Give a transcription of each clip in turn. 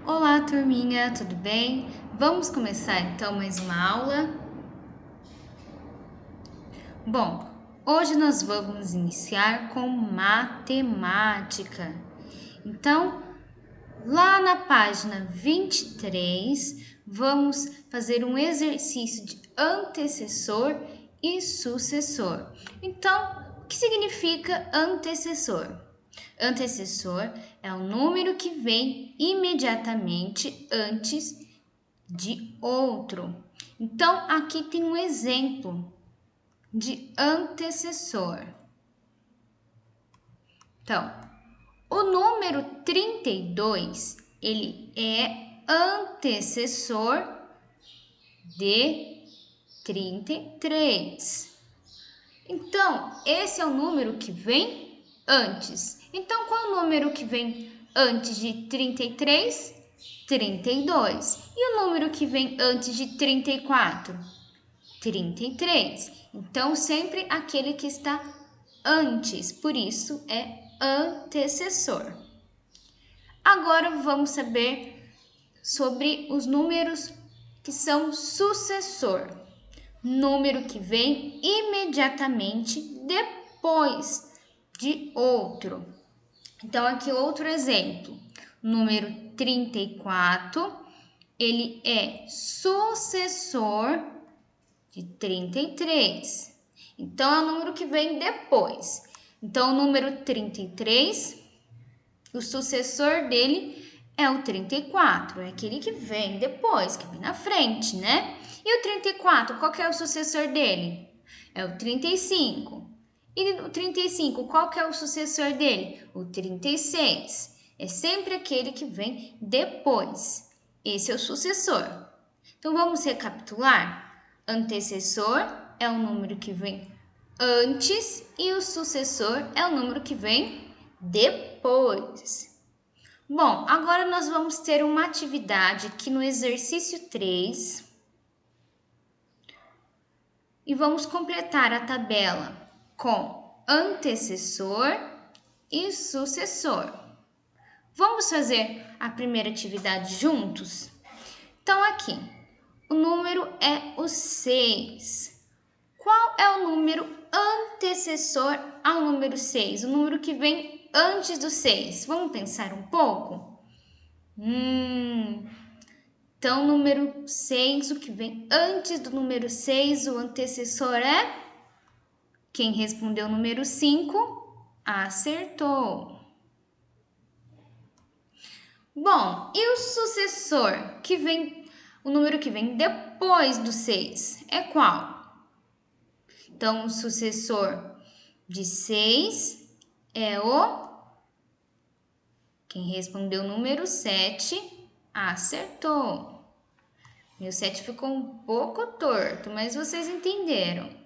Olá, turminha, tudo bem? Vamos começar então mais uma aula? Bom, hoje nós vamos iniciar com matemática. Então, lá na página 23, vamos fazer um exercício de antecessor e sucessor. Então, o que significa antecessor? Antecessor é o número que vem imediatamente antes de outro. Então, aqui tem um exemplo de antecessor. Então, o número 32, ele é antecessor de 33. Então, esse é o número que vem antes. Então, qual é o número que vem antes de 33? 32. E o número que vem antes de 34? 33. Então, sempre aquele que está antes, por isso é antecessor. Agora vamos saber sobre os números que são sucessor. Número que vem imediatamente depois de outro. Então, aqui outro exemplo. Número 34, ele é sucessor de 33. Então, é o número que vem depois. Então, o número 33, o sucessor dele é o 34. É aquele que vem depois, que vem na frente, né? E o 34, qual que é o sucessor dele? É o 35. E o 35, qual que é o sucessor dele? O 36. É sempre aquele que vem depois. Esse é o sucessor. Então, vamos recapitular? Antecessor é o número que vem antes e o sucessor é o número que vem depois. Bom, agora nós vamos ter uma atividade aqui no exercício 3 e vamos completar a tabela com antecessor e sucessor. Vamos fazer a primeira atividade juntos? Então, aqui, o número é o 6. Qual é o número antecessor ao número 6? O número que vem antes do 6. Vamos pensar um pouco? Então, o número 6, o que vem antes do número 6, o antecessor é? Quem respondeu o número 5, acertou. Bom, e o sucessor, que vem, o número que vem depois do 6, é qual? Então, o sucessor de 6 é o... Quem respondeu o número 7, acertou. Meu 7 ficou um pouco torto, mas vocês entenderam.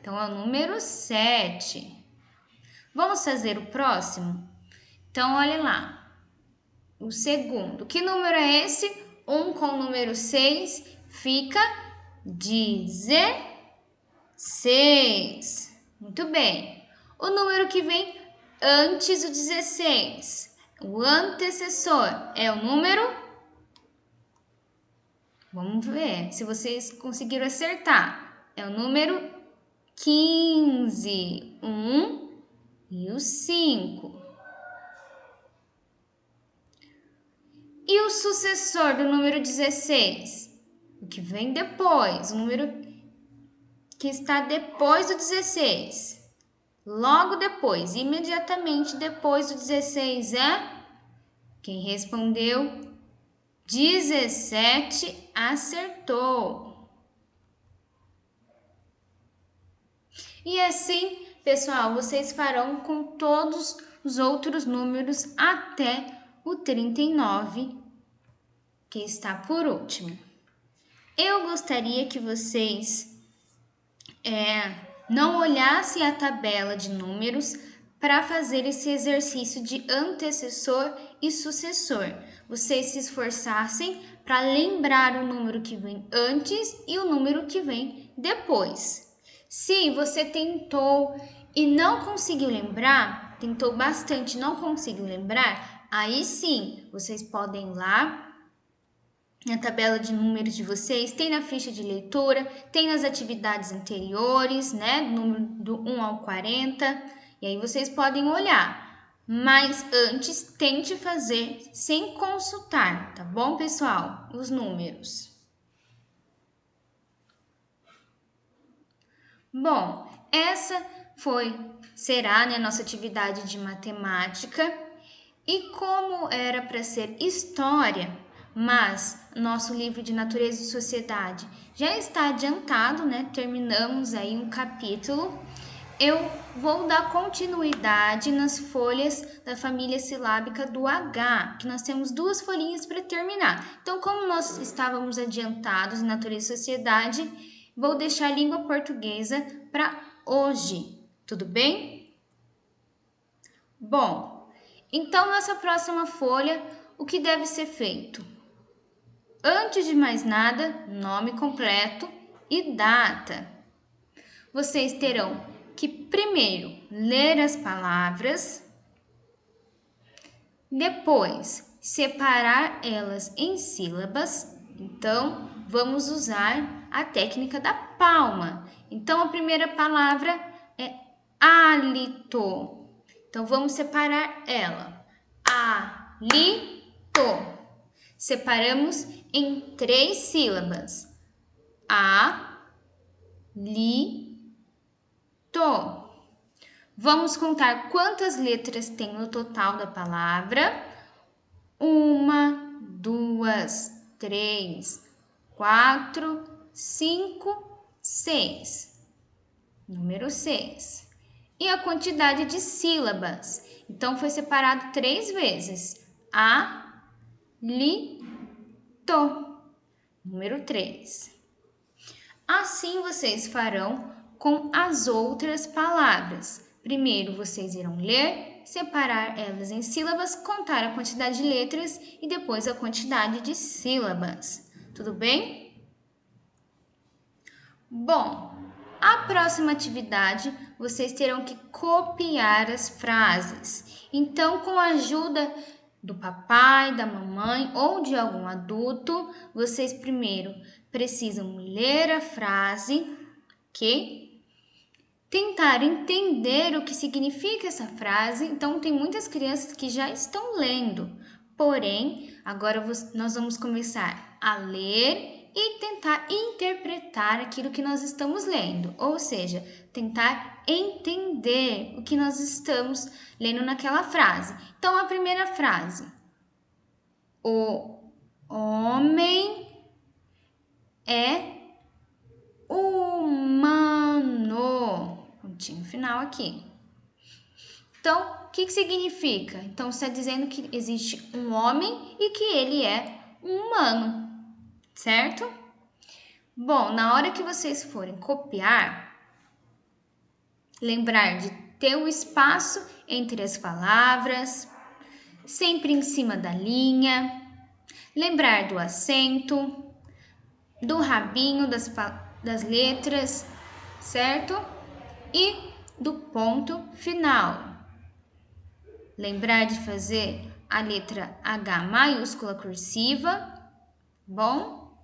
Então, é o número 7. Vamos fazer o próximo? Então, olha lá. O segundo. Que número é esse? 1 com o número 6 fica 16. Muito bem. O número que vem antes do 16. O antecessor é o número... Vamos ver se vocês conseguiram acertar. É o número 15. 1 e o 5. E o sucessor do número 16? O que vem depois, o número que está depois do 16. Logo depois, imediatamente depois do 16 é? Quem respondeu 17 acertou. E assim, pessoal, vocês farão com todos os outros números até o 39, que está por último. Eu gostaria que vocês não olhassem a tabela de números para fazer esse exercício de antecessor e sucessor. Vocês se esforçassem para lembrar o número que vem antes e o número que vem depois. Se você tentou e não conseguiu lembrar, tentou bastante e não conseguiu lembrar, aí sim, vocês podem ir lá na tabela de números de vocês, tem na ficha de leitura, tem nas atividades anteriores, né? Número do 1 ao 40, e aí vocês podem olhar. Mas antes, tente fazer sem consultar, tá bom, pessoal? Os números. Bom, essa será, né, nossa atividade de matemática. E como era para ser história, mas nosso livro de Natureza e Sociedade já está adiantado, né? Terminamos aí um capítulo. Eu vou dar continuidade nas folhas da família silábica do H, que nós temos 2 folhinhas para terminar. Então, como nós estávamos adiantados em Natureza e Sociedade, vou deixar a língua portuguesa para hoje. Tudo bem? Bom, então nessa próxima folha, o que deve ser feito? Antes de mais nada, nome completo e data. Vocês terão que primeiro ler as palavras, depois separar elas em sílabas. Então, vamos usar a técnica da palma. Então, a primeira palavra é hálito. Então, vamos separar ela. Hálito. Separamos em 3 sílabas. Hálito. Vamos contar quantas letras tem no total da palavra. 1, 2, 3, 4, 5, 6. Número 6. E a quantidade de sílabas. Então, foi separado 3 vezes. Lito. Número 3. Assim vocês farão com as outras palavras. Primeiro vocês irão ler, separar elas em sílabas, contar a quantidade de letras e depois a quantidade de sílabas. Tudo bem? Bom, a próxima atividade vocês terão que copiar as frases. Então, com a ajuda do papai, da mamãe ou de algum adulto, vocês primeiro precisam ler a frase, ok? Tentar entender o que significa essa frase. Então, tem muitas crianças que já estão lendo. Porém, agora nós vamos começar a ler e tentar interpretar aquilo que nós estamos lendo. Ou seja, tentar entender o que nós estamos lendo naquela frase. Então, a primeira frase. O homem é humano. Pontinho final aqui. Então, o que significa? Então, está dizendo que existe um homem e que ele é um humano, certo? Bom, na hora que vocês forem copiar, lembrar de ter o espaço entre as palavras, sempre em cima da linha, lembrar do acento, do rabinho das letras, certo? E do ponto final. Lembrar de fazer a letra H maiúscula cursiva, bom?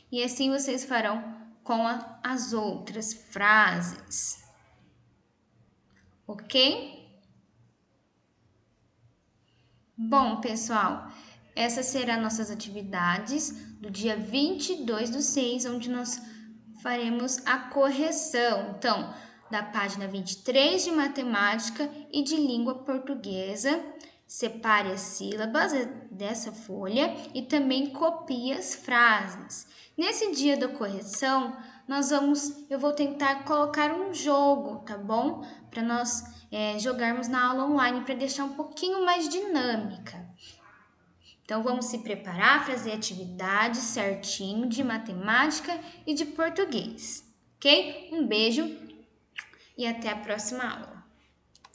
E assim vocês farão com as outras frases, ok? Bom, pessoal, essas serão nossas atividades do dia 22/6, onde nós faremos a correção. Então, da página 23 de matemática e de língua portuguesa. Separe as sílabas dessa folha e também copie as frases. Nesse dia da correção, eu vou tentar colocar um jogo, tá bom? Para nós jogarmos na aula online, para deixar um pouquinho mais dinâmica. Então, vamos se preparar, fazer atividades certinho de matemática e de português, ok? Um beijo e até a próxima aula.